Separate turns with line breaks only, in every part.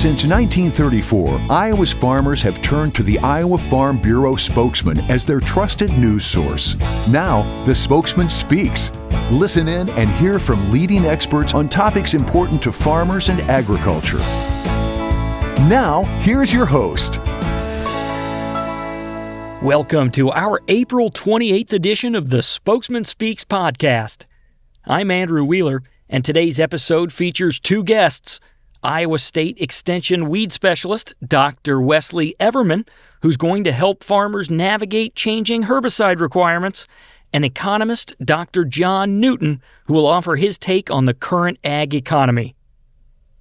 Since 1934, Iowa's farmers have turned to the Iowa Farm Bureau spokesman as their trusted news source. Now, the Spokesman Speaks. Listen in and hear from leading experts on topics important to farmers and agriculture. Now, here's your host.
Welcome to our April 28th edition of the Spokesman Speaks podcast. I'm Andrew Wheeler, and today's episode features two guests: Iowa State Extension weed specialist Dr. Wesley Everman, who's going to help farmers navigate changing herbicide requirements, and economist Dr. John Newton, who will offer his take on the current ag economy.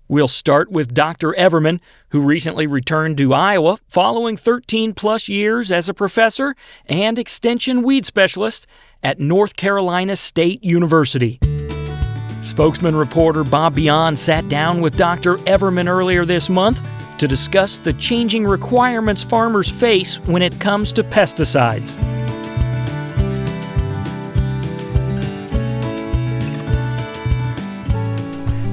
We'll start with Dr. Everman, who recently returned to Iowa following 13-plus years as a professor and extension weed specialist at North Carolina State University. Spokesman reporter Bob Beyond sat down with Dr. Everman earlier this month to discuss the changing requirements farmers face when it comes to pesticides.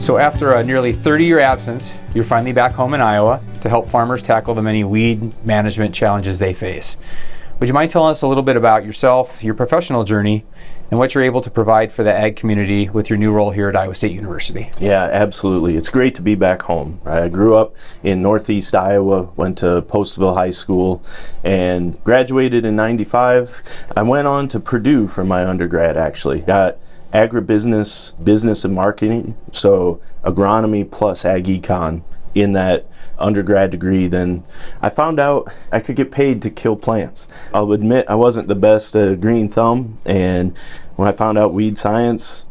So after a nearly 30-year absence, you're finally back home in Iowa to help farmers tackle the many weed management challenges they face. Would you mind telling us a little bit about yourself, your professional journey, and what you're able to provide for the ag community with your new role here at Iowa State University?
Yeah, absolutely. It's great to be back home. I grew up in Northeast Iowa, went to Postville High School, and graduated in '95. I went on to Purdue for my undergrad, actually. Got agribusiness, business and marketing, so agronomy plus ag econ in that undergrad degree. Then I found out I could get paid to kill plants. I'll admit I wasn't the best green thumb, and when I found out weed science,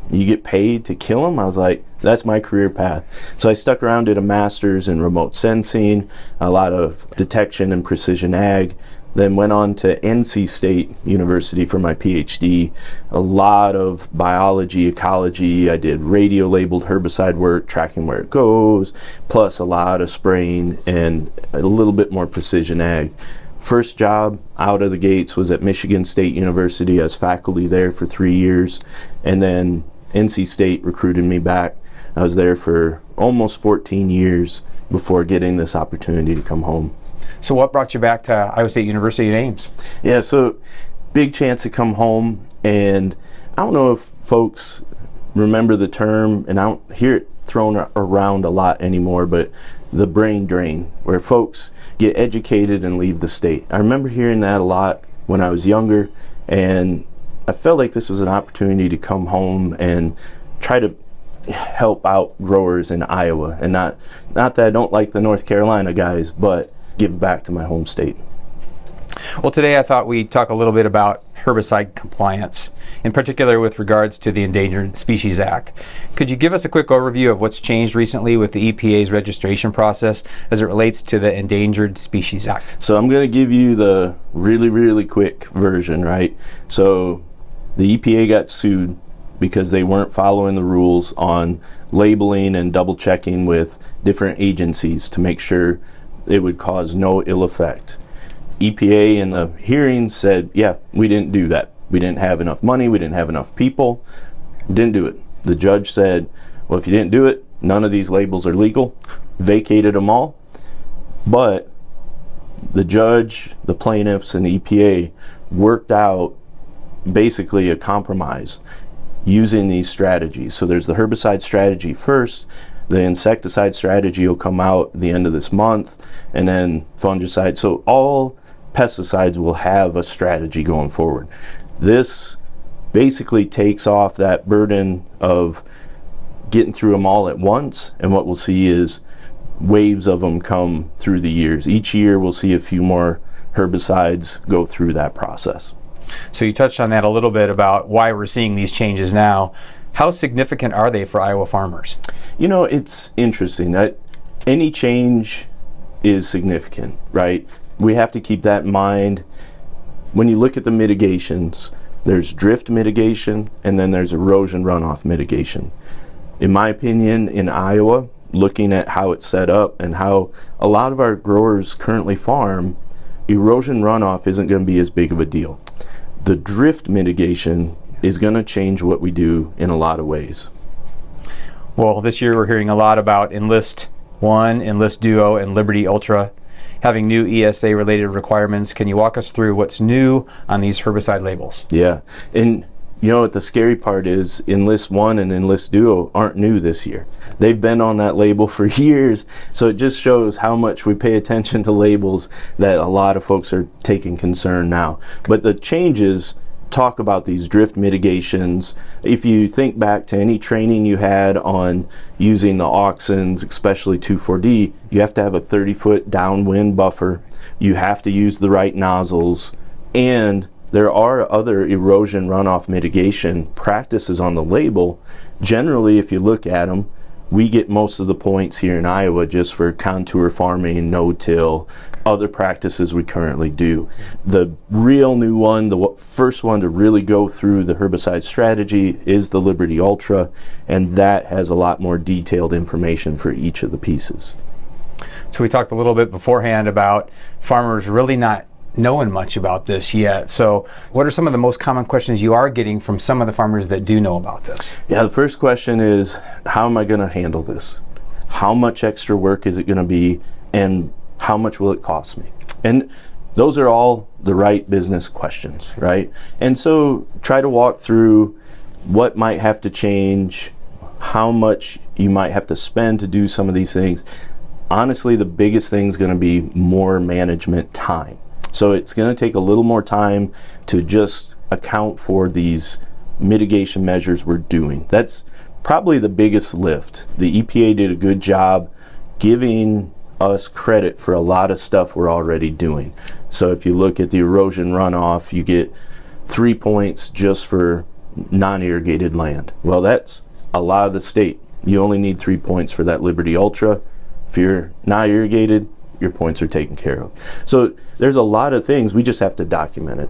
you get paid to kill them, I was like, that's my career path. So I stuck around, did a master's in remote sensing, a lot of detection and precision ag, then went on to NC State University for my PhD. A lot of biology, ecology. I did radio-labeled herbicide work, tracking where it goes, plus a lot of spraying and a little bit more precision ag. First job out of the gates was at Michigan State University as faculty there for 3 years, and then NC State recruited me back. I was there for almost 14 years before getting this opportunity to come home.
So what brought you back to Iowa State University in Ames?
Yeah, so big chance to come home, and I don't know if folks remember the term, and I don't hear it thrown around a lot anymore, but the brain drain, where folks get educated and leave the state. I remember hearing that a lot when I was younger, and I felt like this was an opportunity to come home and try to help out growers in Iowa, and not that I don't like the North Carolina guys, but give back to my home state.
Well, today I thought we'd talk a little bit about herbicide compliance, in particular with regards to the Endangered Species Act. Could you give us a quick overview of what's changed recently with the EPA's registration process as it relates to the Endangered Species Act?
So I'm going to give you the really quick version, right? So the EPA got sued because they weren't following the rules on labeling and double checking with different agencies to make sure it would cause no ill effect. EPA in the hearing said, yeah, we didn't do that. We didn't have enough money, we didn't have enough people, didn't do it. The judge said, well, if you didn't do it, none of these labels are legal, vacated them all. But the judge, the plaintiffs, and the EPA worked out basically a compromise using these strategies. So there's the herbicide strategy first, the insecticide strategy will come out at the end of this month, and then fungicide. So all pesticides will have a strategy going forward. This basically takes off that burden of getting through them all at once, and what we'll see is waves of them come through the years. Each year we'll see a few more herbicides go through that process.
So you touched on that a little bit about why we're seeing these changes now. How significant are they for Iowa farmers?
You know, it's interesting that any change is significant, right? We have to keep that in mind. When you look at the mitigations, there's drift mitigation and then there's erosion runoff mitigation. In my opinion, in Iowa, looking at how it's set up and how a lot of our growers currently farm, erosion runoff isn't going to be as big of a deal. The drift mitigation is going to change what we do in a lot of ways.
Well, this year we're hearing a lot about Enlist 1, Enlist Duo, and Liberty Ultra, having new ESA-related requirements. Can you walk us through what's new on these herbicide labels?
Yeah, and you know what the scary part is? Enlist 1 and Enlist Duo aren't new this year. They've been on that label for years, so it just shows how much we pay attention to labels that a lot of folks are taking concern now. But the changes talk about these drift mitigations. If you think back to any training you had on using the auxins, especially 2,4-D, you have to have a 30-foot downwind buffer. You have to use the right nozzles, and there are other erosion runoff mitigation practices on the label. Generally, if you look at them, we get most of the points here in Iowa just for contour farming, no-till, other practices we currently do. The real new one, the first one to really go through the herbicide strategy is the Liberty Ultra, and that has a lot more detailed information for each of the pieces.
So we talked a little bit beforehand about farmers really not knowing much about this yet. So what are some of the most common questions you are getting from some of the farmers that do know about this?
Yeah, the first question is, how am I going to handle this? How much extra work is it going to be, and how much will it cost me? And those are all the right business questions, right? And so try to walk through what might have to change, how much you might have to spend to do some of these things. Honestly, the biggest thing is going to be more management time. So it's going to take a little more time to just account for these mitigation measures we're doing. That's probably the biggest lift. The EPA did a good job giving us credit for a lot of stuff we're already doing. So if you look at the erosion runoff, you get 3 points just for non-irrigated land. Well, that's a lot of the state. You only need 3 points for that Liberty Ultra. If you're not irrigated, your points are taken care of. So there's a lot of things, we just have to document it.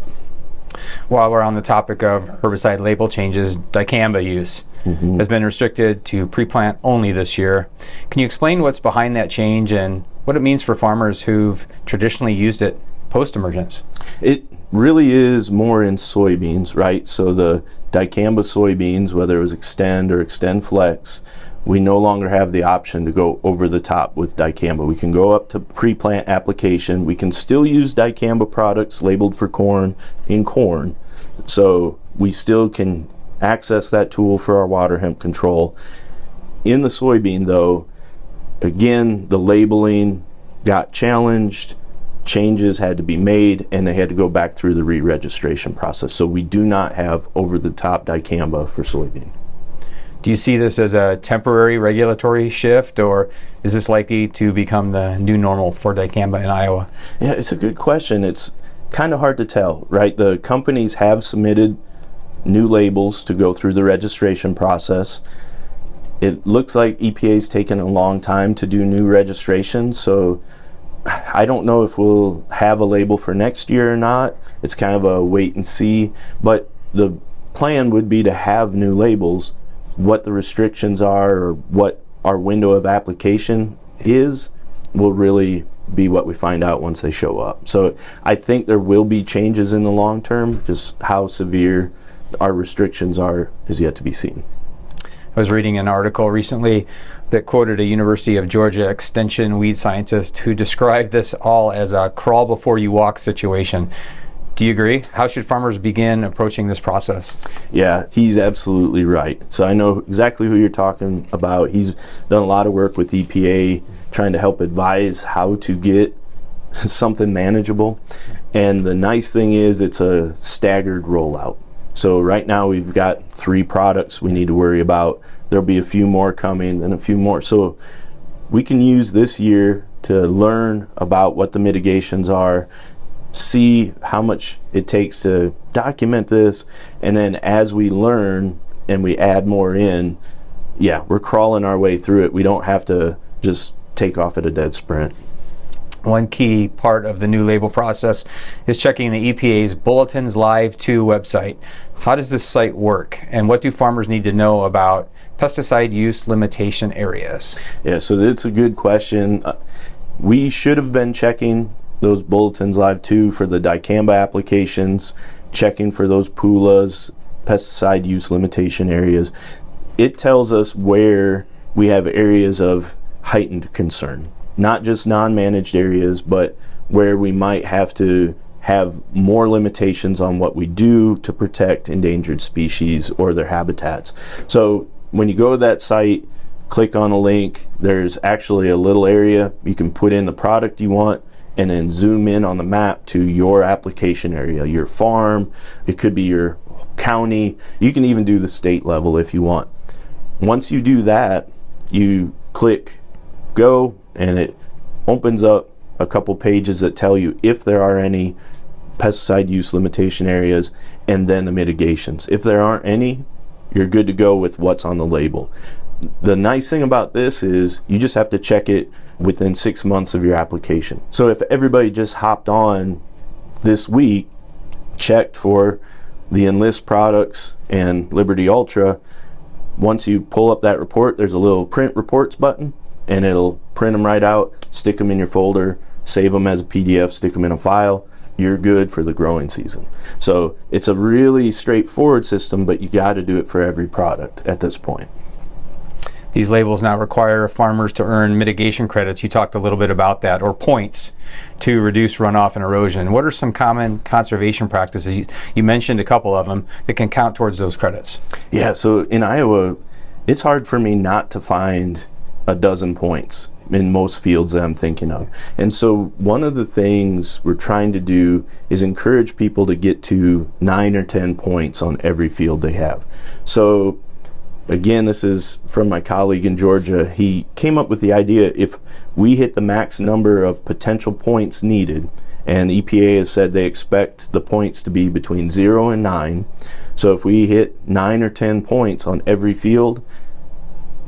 While we're on the topic of herbicide label changes, dicamba use has been restricted to pre-plant only this year. Can you explain what's behind that change and what it means for farmers who've traditionally used it post-emergence?
It really is more in soybeans, right? So the dicamba soybeans, whether it was Extend or Extend Flex, we no longer have the option to go over the top with dicamba. We can go up to pre-plant application. We can still use dicamba products labeled for corn in corn. So we still can access that tool for our water hemp control. In the soybean though, again, the labeling got challenged, changes had to be made, and they had to go back through the re-registration process. So we do not have over-the-top dicamba for soybean.
Do you see this as a temporary regulatory shift, or is this likely to become the new normal for dicamba in Iowa?
Yeah, it's a good question. It's kind of hard to tell, right? The companies have submitted new labels to go through the registration process. It looks like EPA's taken a long time to do new registration, so I don't know if we'll have a label for next year or not. It's kind of a wait and see, but the plan would be to have new labels. What the restrictions are or what our window of application is will really be what we find out once they show up. So I think there will be changes in the long term. Just how severe our restrictions are is yet to be seen.
I was reading an article recently that quoted a University of Georgia Extension weed scientist who described this all as a crawl before you walk situation. Do you agree? How should farmers begin approaching this process?
Yeah, he's absolutely right. So I know exactly who you're talking about. He's done a lot of work with EPA trying to help advise how to get something manageable. And the nice thing is it's a staggered rollout. So right now we've got 3 products we need to worry about. There'll be a few more coming and a few more. So we can use this year to learn about what the mitigations are, see how much it takes to document this, and then as we learn and we add more in, yeah, we're crawling our way through it. We don't have to just take off at a dead sprint.
One key part of the new label process is checking the EPA's Bulletins Live 2 website. How does this site work, and what do farmers need to know about pesticide use limitation areas?
Yeah, so that's a good question. We should have been checking those Bulletins Live 2 for the dicamba applications, checking for those PULAs, pesticide use limitation areas. It tells us where we have areas of heightened concern. Not just non-managed areas, but where we might have to have more limitations on what we do to protect endangered species or their habitats. So when you go to that site, click on a link, there's actually a little area you can put in the product you want and then zoom in on the map to your application area, your farm, it could be your county, you can even do the state level if you want. Once you do that, you click go and it opens up a couple pages that tell you if there are any pesticide use limitation areas and then the mitigations. If there aren't any, you're good to go with what's on the label. The nice thing about this is you just have to check it within 6 months of your application. So if everybody just hopped on this week, checked for the Enlist products and Liberty Ultra, once you pull up that report, there's a little print reports button and it'll print them right out, stick them in your folder, save them as a PDF, stick them in a file. You're good for the growing season. So it's a really straightforward system, but you got to do it for every product at this point.
These labels now require farmers to earn mitigation credits. You talked a little bit about that, or points to reduce runoff and erosion. What are some common conservation practices? You mentioned a couple of them that can count towards those credits.
Yeah, so in Iowa, it's hard for me not to find a dozen points in most fields that I'm thinking of. And so one of the things we're trying to do is encourage people to get to 9 or 10 points on every field they have. So again, this is from my colleague in Georgia. He came up with the idea if we hit the max number of potential points needed, and EPA has said they expect the points to be between 0 and 9. So if we hit 9 or 10 points on every field,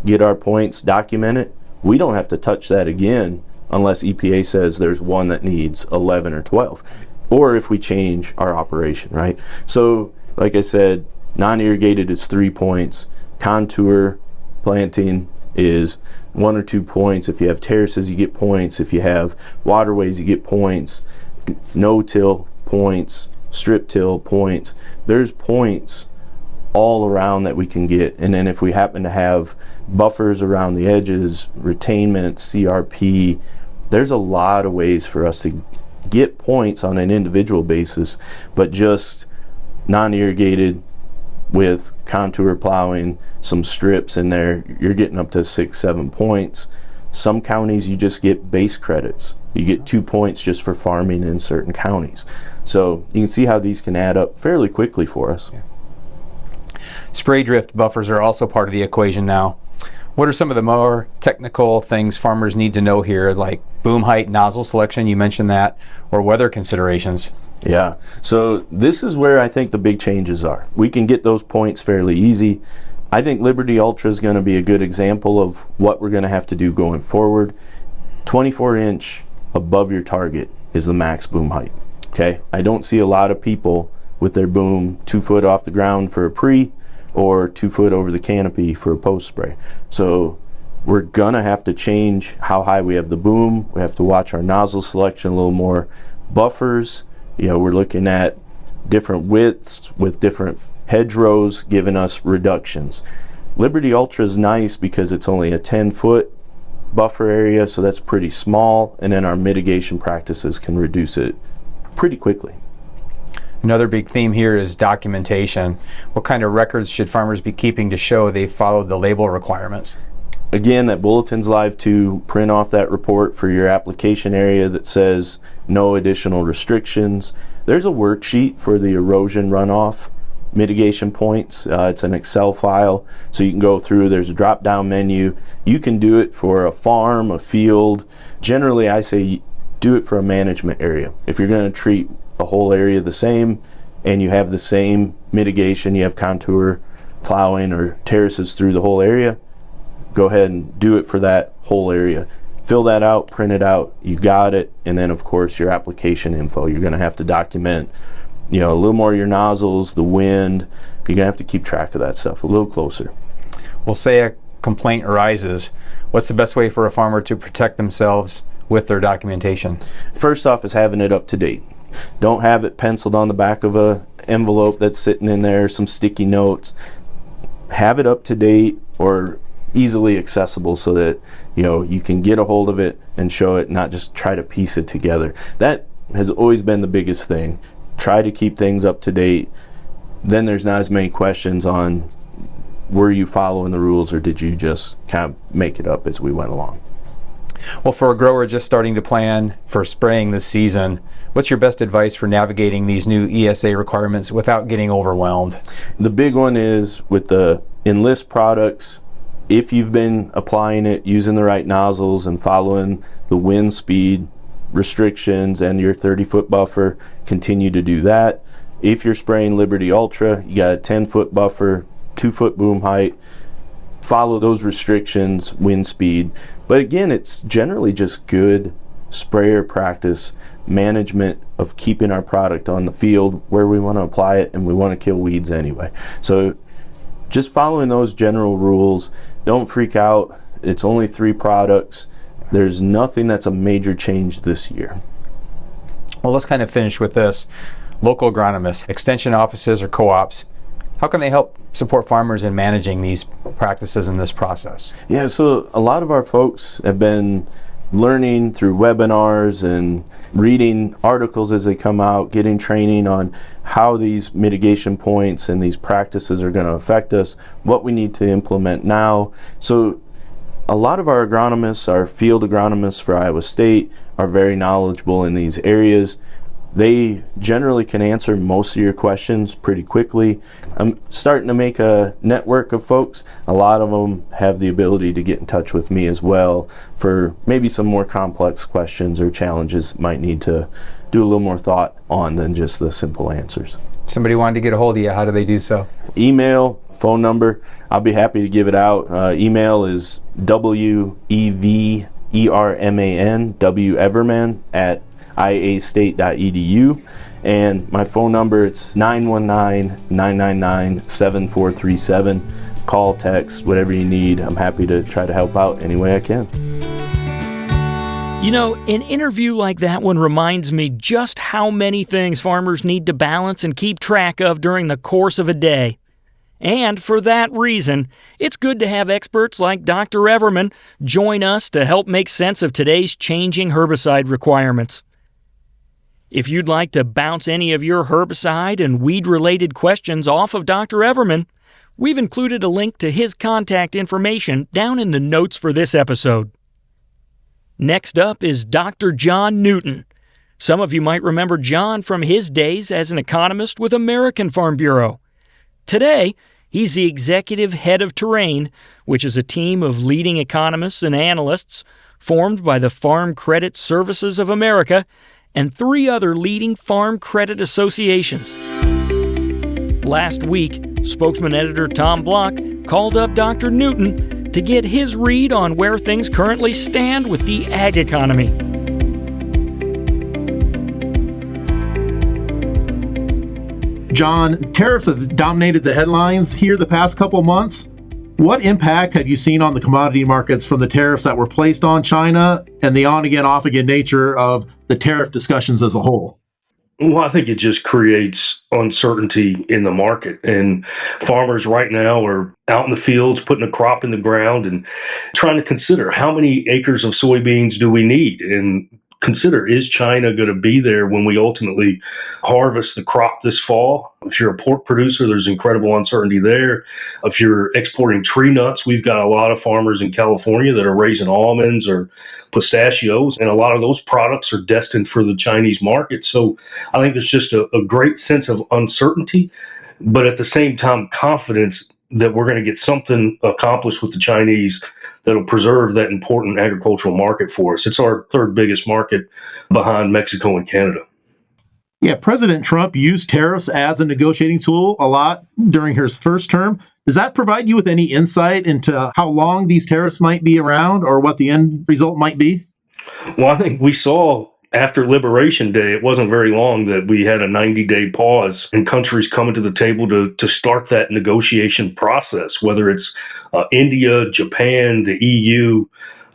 get our points documented, we don't have to touch that again unless EPA says there's one that needs 11 or 12, or if we change our operation, right? So like I said, non-irrigated is 3 points. Contour planting is 1 or 2 points. If you have terraces, you get points. If you have waterways, you get points. No-till points, strip-till points. There's points all around that we can get. And then if we happen to have buffers around the edges, retainment, CRP, there's a lot of ways for us to get points on an individual basis, but just non-irrigated with contour plowing, some strips in there, you're getting up to 6, 7 points. Some counties you just get base credits. You get 2 points just for farming in certain counties. So you can see how these can add up fairly quickly for us.
Yeah. Spray drift buffers are also part of the equation now. What are some of the more technical things farmers need to know here, like boom height, nozzle selection, you mentioned that, or weather considerations?
Yeah, so this is where I think the big changes are. We can get those points fairly easy. I think Liberty Ultra is going to be a good example of what we're going to have to do going forward. 24-inch above your target is the max boom height. Okay, I don't see a lot of people with their boom 2 foot off the ground for a pre or 2 foot over the canopy for a post spray. So we're gonna have to change how high we have the boom. We have to watch our nozzle selection a little more. Buffers, we're looking at different widths with different hedgerows giving us reductions. Liberty Ultra is nice because it's only a 10-foot buffer area, so that's pretty small, and then our mitigation practices can reduce it pretty quickly.
Another big theme here is documentation. What kind of records should farmers be keeping to show they've followed the label requirements?
Again, that bulletin's live to print off that report for your application area that says no additional restrictions. There's a worksheet for the erosion runoff mitigation points. It's an Excel file, so you can go through. There's a drop-down menu. You can do it for a farm, a field. Generally, I say do it for a management area. If you're going to treat a whole area the same and you have the same mitigation, you have contour plowing or terraces through the whole area, go ahead and do it for that whole area. Fill that out, print it out, you got it, and then of course your application info. You're going to have to document a little more of your nozzles, the wind. You're going to have to keep track of that stuff a little closer.
Well, say a complaint arises. What's the best way for a farmer to protect themselves with their documentation?
First off is having it up to date. Don't have it penciled on the back of a envelope that's sitting in there, some sticky notes. Have it up to date, or easily accessible so that you can get a hold of it and show it, not just try to piece it together. That has always been the biggest thing. Try to keep things up to date. Then there's not as many questions on were you following the rules or did you just kind of make it up as we went along.
Well, for a grower just starting to plan for spraying this season, what's your best advice for navigating these new ESA requirements without getting overwhelmed?
The big one is with the Enlist products. If you've been applying it using the right nozzles and following the wind speed restrictions and your 30-foot buffer, continue to do that. If you're spraying Liberty Ultra, you got a 10-foot buffer, 2-foot boom height, follow those restrictions, wind speed. But again, it's generally just good sprayer practice, management of keeping our product on the field where we want to apply it, and we want to kill weeds anyway. So just following those general rules. Don't freak out. It's only 3 products. There's nothing that's a major change this year.
Well, let's kind of finish with this. Local agronomists, extension offices, or co-ops, how can they help support farmers in managing these practices in this process?
Yeah, so a lot of our folks have been learning through webinars and reading articles as they come out, getting training on how these mitigation points and these practices are going to affect us, what we need to implement now. So a lot of our agronomists, our field agronomists for Iowa State, are very knowledgeable in these areas. They generally can answer most of your questions pretty quickly. I'm starting to make a network of folks. A lot of them have the ability to get in touch with me as well for maybe some more complex questions or challenges might need to do a little more thought on than just the simple answers.
Somebody wanted to get a hold of you, how do they do so?
Email, phone number, I'll be happy to give it out. Email is weverman, Everman at iastate.edu, and my phone number, it's 919-999-7437. Call, text, whatever you need. I'm happy to try to help out any way I can.
You know, an interview like that one reminds me just how many things farmers need to balance and keep track of during the course of a day. And for that reason, it's good to have experts like Dr. Everman join us to help make sense of today's changing herbicide requirements. If you'd like to bounce any of your herbicide and weed-related questions off of Dr. Everman, we've included a link to his contact information down in the notes for this episode. Next up is Dr. John Newton. Some of you might remember John from his days as an economist with American Farm Bureau. Today, he's the executive head of Terrain, which is a team of leading economists and analysts formed by the Farm Credit Services of America and 3 other leading farm credit associations. Last week, Spokesman editor Tom Block called up Dr. Newton to get his read on where things currently stand with the ag economy.
John, tariffs have dominated the headlines here the past couple months. What impact have you seen on the commodity markets from the tariffs that were placed on China and the on-again, off-again nature of the tariff discussions as a whole?
Well, I think it just creates uncertainty in the market. And farmers right now are out in the fields putting a crop in the ground and trying to consider how many acres of soybeans do we need? And consider, is China going to be there when we ultimately harvest the crop this fall? If you're a pork producer, there's incredible uncertainty there. If you're exporting tree nuts, we've got a lot of farmers in California that are raising almonds or pistachios, and a lot of those products are destined for the Chinese market. So I think there's just a great sense of uncertainty, but at the same time, confidence that we're going to get something accomplished with the Chinese that'll preserve that important agricultural market for us. It's our 3rd biggest market behind Mexico and Canada.
Yeah, President Trump used tariffs as a negotiating tool a lot during his first term. Does that provide you with any insight into how long these tariffs might be around or what the end result might be?
Well, I think we saw after Liberation Day, it wasn't very long that we had a 90-day pause and countries coming to the table to start that negotiation process, whether it's India, Japan, the EU.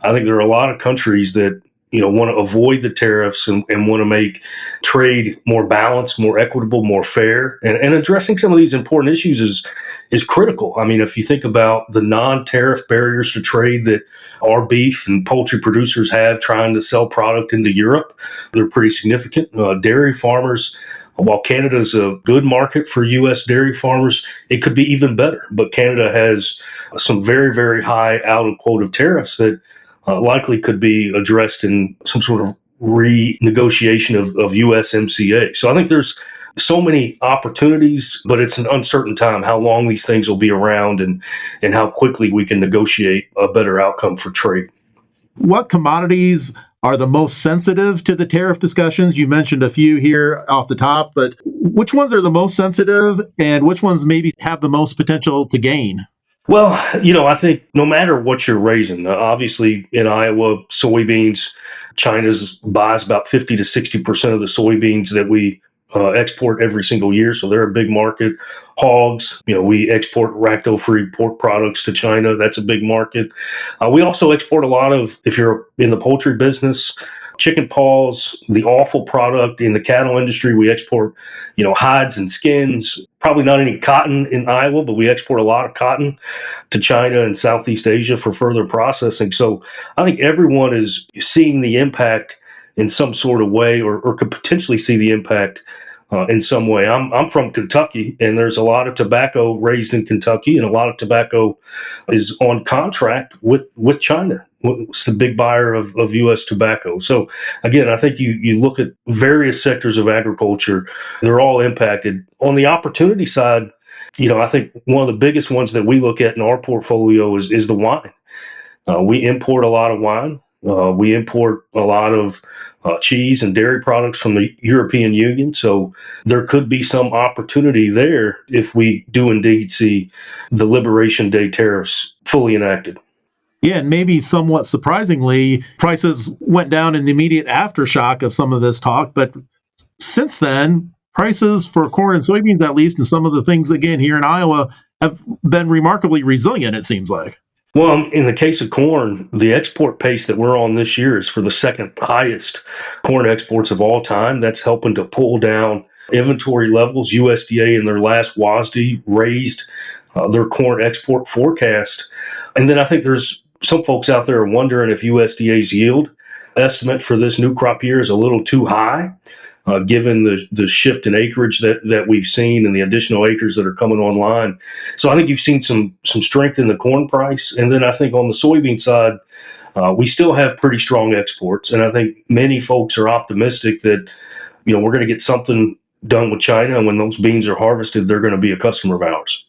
I think there are a lot of countries that want to avoid the tariffs and want to make trade more balanced, more equitable, more fair. And addressing some of these important issues is critical. I mean, if you think about the non-tariff barriers to trade that our beef and poultry producers have trying to sell product into Europe, they're pretty significant. Dairy farmers, while Canada is a good market for U.S. dairy farmers, it could be even better. But Canada has some very, very high out and quote of tariffs that likely could be addressed in some sort of renegotiation of USMCA. So I think there's so many opportunities, but it's an uncertain time how long these things will be around and how quickly we can negotiate a better outcome for trade.
What commodities are the most sensitive to the tariff discussions? You mentioned a few here off the top, but which ones are the most sensitive and which ones maybe have the most potential to gain?
Well, I think no matter what you're raising, obviously in Iowa, soybeans, China's buys about 50 to 60% of the soybeans that we export every single year. So they're a big market. Hogs, we export racto-free pork products to China. That's a big market. We also export a lot of, if you're in the poultry business, chicken paws, the awful product in the cattle industry. We export, hides and skins. Probably not any cotton in Iowa, but we export a lot of cotton to China and Southeast Asia for further processing. So I think everyone is seeing the impact in some sort of way, or could potentially see the impact in some way. I'm from Kentucky, and there's a lot of tobacco raised in Kentucky, and a lot of tobacco is on contract with China. It's the big buyer of U.S. tobacco. So again, I think you look at various sectors of agriculture, they're all impacted. On the opportunity side, I think one of the biggest ones that we look at in our portfolio is the wine. We import a lot of wine. We import a lot of cheese and dairy products from the European Union. So there could be some opportunity there if we do indeed see the Liberation Day tariffs fully enacted.
Yeah, and maybe somewhat surprisingly, prices went down in the immediate aftershock of some of this talk. But since then, prices for corn and soybeans, at least, and some of the things, again, here in Iowa, have been remarkably resilient, it seems like.
Well, in the case of corn, the export pace that we're on this year is for the second highest corn exports of all time. That's helping to pull down inventory levels. USDA in their last WASDE raised their corn export forecast. And then I think there's some folks out there are wondering if USDA's yield estimate for this new crop year is a little too high, given the shift in acreage that we've seen and the additional acres that are coming online. So I think you've seen some strength in the corn price. And then I think on the soybean side, we still have pretty strong exports. And I think many folks are optimistic that, we're going to get something done with China. And when those beans are harvested, they're going to be a customer of ours.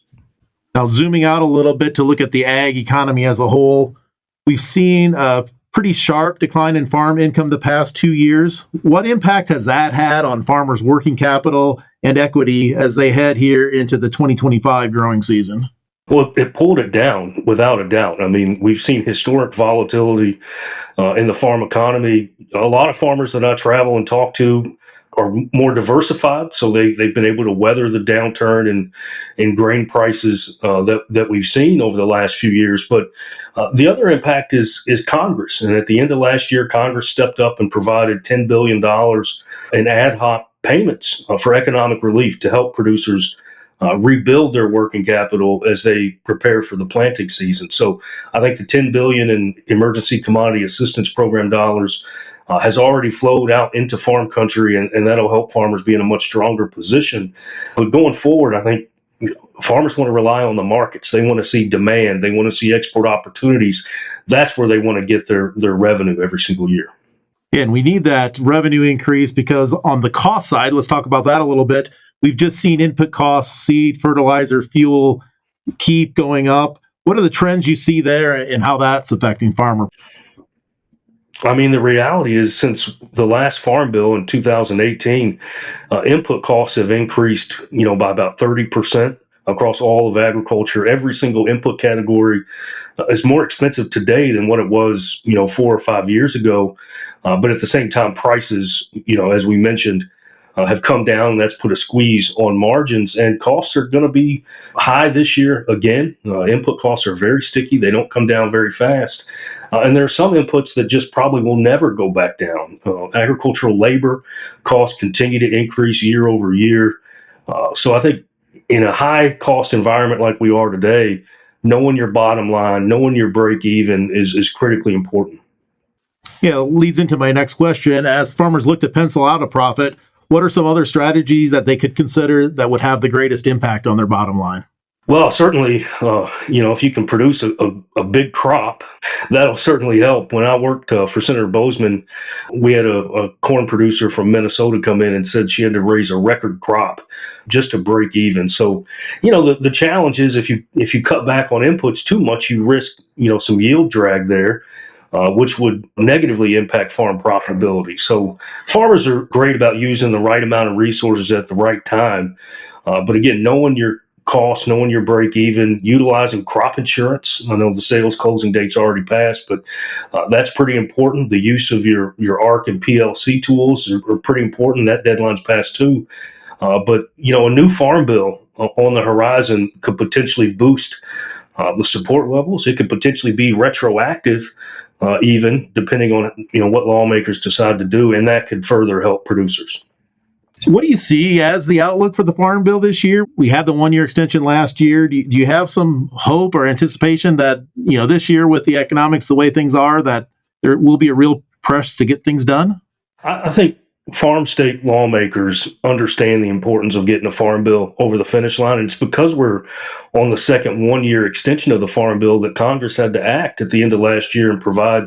Now, zooming out a little bit to look at the ag economy as a whole, we've seen a pretty sharp decline in farm income the past 2 years. What impact has that had on farmers' working capital and equity as they head here into the 2025 growing season?
Well, it pulled it down without a doubt. I mean, we've seen historic volatility in the farm economy. A lot of farmers that I travel and talk to are more diversified, so they've been able to weather the downturn in grain prices that we've seen over the last few years. But the other impact is Congress. And at the end of last year, Congress stepped up and provided $10 billion in ad hoc payments for economic relief to help producers rebuild their working capital as they prepare for the planting season. So I think the $10 billion in Emergency Commodity Assistance Program dollars has already flowed out into farm country, and that'll help farmers be in a much stronger position. But going forward, I think farmers want to rely on the markets. They want to see demand. They want to see export opportunities. That's where they want to get their revenue every single year.
Yeah, and we need that revenue increase because on the cost side, let's talk about that a little bit. We've just seen input costs, seed, fertilizer, fuel keep going up. What are the trends you see there and how that's affecting farmers?
I mean, the reality is since the last farm bill in 2018, input costs have increased, by about 30% across all of agriculture. Every single input category is more expensive today than what it was, 4 or 5 years ago. But at the same time, prices, as we mentioned, have come down. That's put a squeeze on margins, and costs are going to be high this year again. Input costs are very sticky. They don't come down very fast. And there are some inputs that just probably will never go back down. Agricultural labor costs continue to increase year over year. So I think in a high cost environment like we are today, knowing your bottom line, knowing your break even is critically important.
Leads into my next question. As farmers look to pencil out a profit, what are some other strategies that they could consider that would have the greatest impact on their bottom line?
Well, certainly, if you can produce a big crop, that'll certainly help. When I worked for Senator Bozeman, we had a corn producer from Minnesota come in and said she had to raise a record crop just to break even. So, the challenge is if you cut back on inputs too much, you risk, some yield drag there. Which would negatively impact farm profitability. So farmers are great about using the right amount of resources at the right time. But again, knowing your costs, knowing your break even, utilizing crop insurance. I know the sales closing date's already passed, but that's pretty important. The use of your ARC and PLC tools are pretty important. That deadline's passed too. But a new farm bill on the horizon could potentially boost the support levels. It could potentially be retroactive, even depending on what lawmakers decide to do, and that could further help producers.
What do you see as the outlook for the farm bill this year? We had the 1-year extension last year. Do you have some hope or anticipation that this year with the economics the way things are, that there will be a real press to get things done?
I think farm state lawmakers understand the importance of getting a farm bill over the finish line. And it's because we're on the second 1-year extension of the farm bill that Congress had to act at the end of last year and provide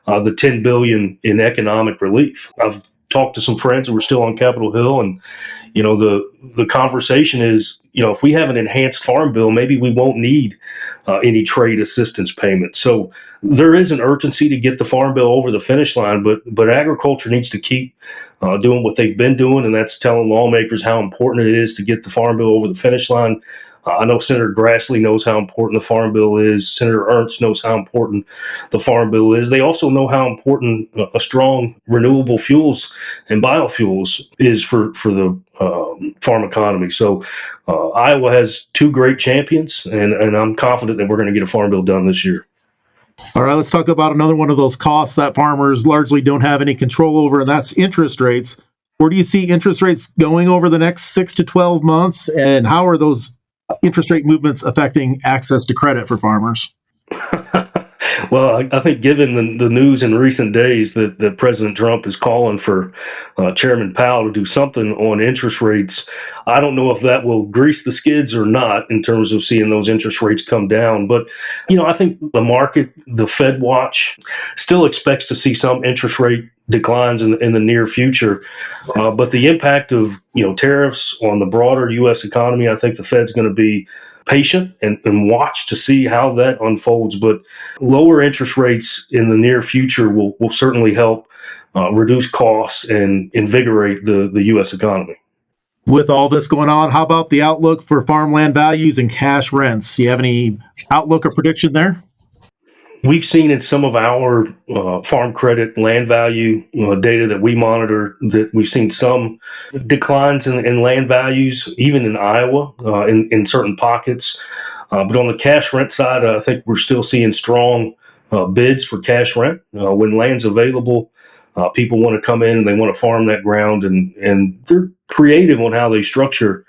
the $10 billion in economic relief. I've talked to some friends who were still on Capitol Hill, and the conversation is, if we have an enhanced farm bill, maybe we won't need any trade assistance payments. So there is an urgency to get the farm bill over the finish line, but agriculture needs to keep doing what they've been doing, and that's telling lawmakers how important it is to get the farm bill over the finish line. I know Senator Grassley knows how important the farm bill is. Senator Ernst knows how important the farm bill is. They also know how important a strong renewable fuels and biofuels is for the farm economy. So Iowa has two great champions, and I'm confident that we're going to get a farm bill done this year.
All right, let's talk about another one of those costs that farmers largely don't have any control over, and that's interest rates. Where do you see interest rates going over the next 6 to 12 months, and how are those interest rate movements affecting access to credit for farmers?
Well, I think given the news in recent days that President Trump is calling for Chairman Powell to do something on interest rates, I don't know if that will grease the skids or not in terms of seeing those interest rates come down. But, I think the market, the Fed watch, still expects to see some interest rate declines in the near future. But the impact of, tariffs on the broader U.S. economy, I think the Fed's going to be patient and watch to see how that unfolds. But lower interest rates in the near future will certainly help reduce costs and invigorate the U.S. economy.
With all this going on, how about the outlook for farmland values and cash rents? Do you have any outlook or prediction there?
We've seen in some of our farm credit land value data that we monitor that we've seen some declines in land values, even in Iowa, in certain pockets. But on the cash rent side, I think we're still seeing strong bids for cash rent. When land's available, people want to come in and they want to farm that ground, and they're creative on how they structure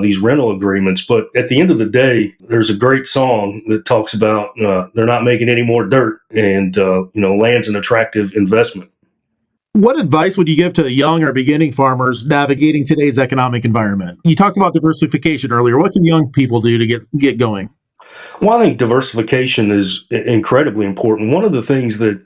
these rental agreements. But at the end of the day, there's a great song that talks about they're not making any more dirt, and land's an attractive investment.
What advice would you give to young or beginning farmers navigating today's economic environment? You talked about diversification earlier. What can young people do to get going?
Well, I think diversification is incredibly important. One of the things that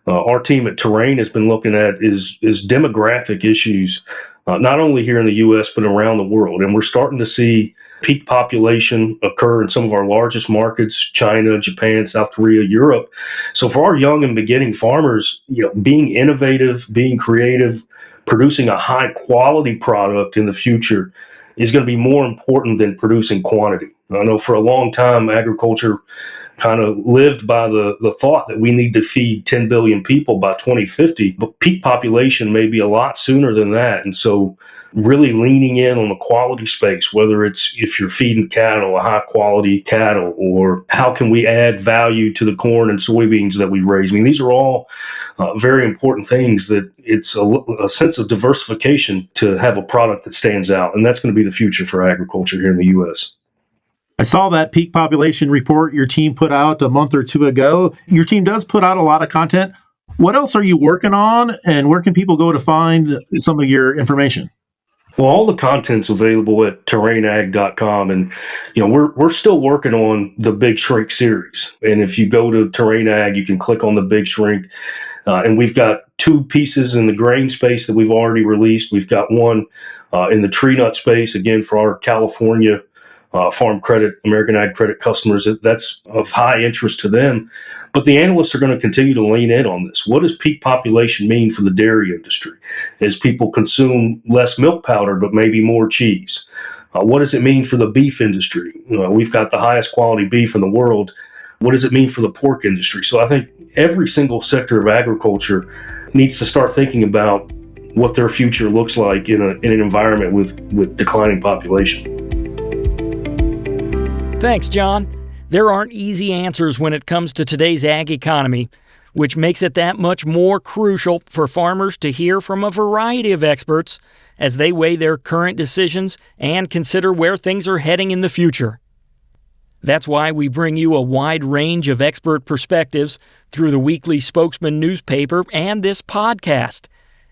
our team at Terrain has been looking at is demographic issues, not only here in the U.S., but around the world. And we're starting to see peak population occur in some of our largest markets, China, Japan, South Korea, Europe. So for our young and beginning farmers, being innovative, being creative, producing a high quality product in the future is going to be more important than producing quantity. I know for a long time, agriculture kind of lived by the thought that we need to feed 10 billion people by 2050, but peak population may be a lot sooner than that. And so really leaning in on the quality space, whether it's if you're feeding cattle, a high quality cattle, or how can we add value to the corn and soybeans that we raise. I mean, these are all very important things that it's a sense of diversification to have a product that stands out. And that's going to be the future for agriculture here in the U.S.
I saw that peak population report your team put out a month or two ago. Your team does put out a lot of content. What else are you working on, and where can people go to find some of your information?
Well, all the content's available at terrainag.com, and we're still working on the Big Shrink series. And if you go to Terrain Ag, you can click on the Big Shrink, and we've got 2 pieces in the grain space that we've already released. We've got one in the tree nut space, again for our California farm credit, American Ag Credit customers. That's of high interest to them. But the analysts are going to continue to lean in on this. What does peak population mean for the dairy industry as people consume less milk powder, but maybe more cheese? What does it mean for the beef industry? We've got the highest quality beef in the world. What does it mean for the pork industry? So I think every single sector of agriculture needs to start thinking about what their future looks like in an environment with declining population.
Thanks, John. There aren't easy answers when it comes to today's ag economy, which makes it that much more crucial for farmers to hear from a variety of experts as they weigh their current decisions and consider where things are heading in the future. That's why we bring you a wide range of expert perspectives through the weekly Spokesman newspaper and this podcast.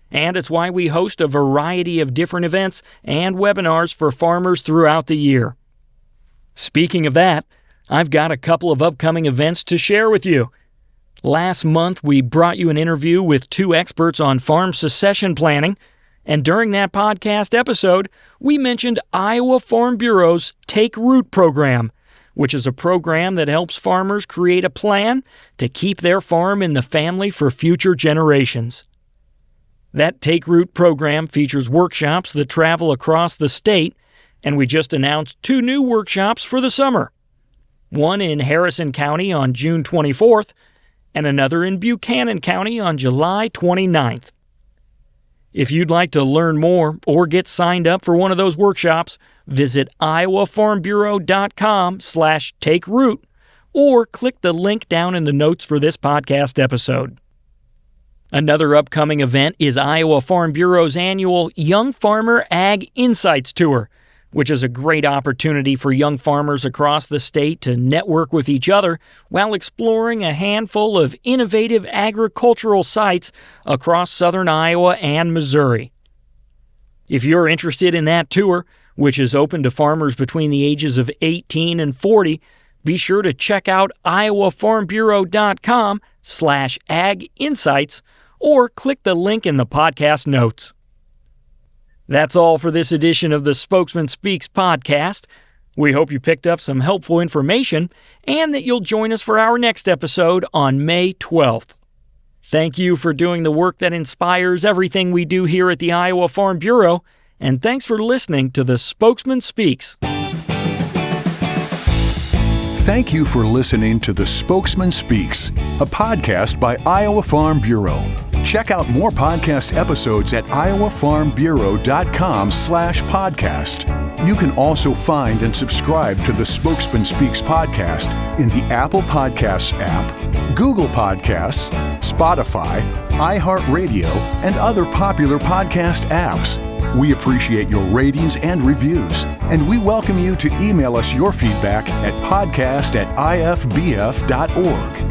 And it's why we host a variety of different events and webinars for farmers throughout the year. Speaking of that, I've got a couple of upcoming events to share with you. Last month, we brought you an interview with 2 experts on farm succession planning, and during that podcast episode, we mentioned Iowa Farm Bureau's Take Root program, which is a program that helps farmers create a plan to keep their farm in the family for future generations. That Take Root program features workshops that travel across the state, and we just announced 2 new workshops for the summer. One in Harrison County on June 24th, and another in Buchanan County on July 29th. If you'd like to learn more or get signed up for one of those workshops, visit iowafarmbureau.com/takeroot or click the link down in the notes for this podcast episode. Another upcoming event is Iowa Farm Bureau's annual Young Farmer Ag Insights Tour, which is a great opportunity for young farmers across the state to network with each other while exploring a handful of innovative agricultural sites across southern Iowa and Missouri. If you're interested in that tour, which is open to farmers between the ages of 18 and 40, be sure to check out iowafarmbureau.com/ag-insights or click the link in the podcast notes. That's all for this edition of the Spokesman Speaks podcast. We hope you picked up some helpful information and that you'll join us for our next episode on May 12th. Thank you for doing the work that inspires everything we do here at the Iowa Farm Bureau, and thanks for listening to the Spokesman Speaks.
Thank you for listening to the Spokesman Speaks, a podcast by Iowa Farm Bureau. Check out more podcast episodes at iowafarmbureau.com/podcast. You can also find and subscribe to the Spokesman Speaks podcast in the Apple Podcasts app, Google Podcasts, Spotify, iHeartRadio, and other popular podcast apps. We appreciate your ratings and reviews, and we welcome you to email us your feedback at podcast@ifbf.org.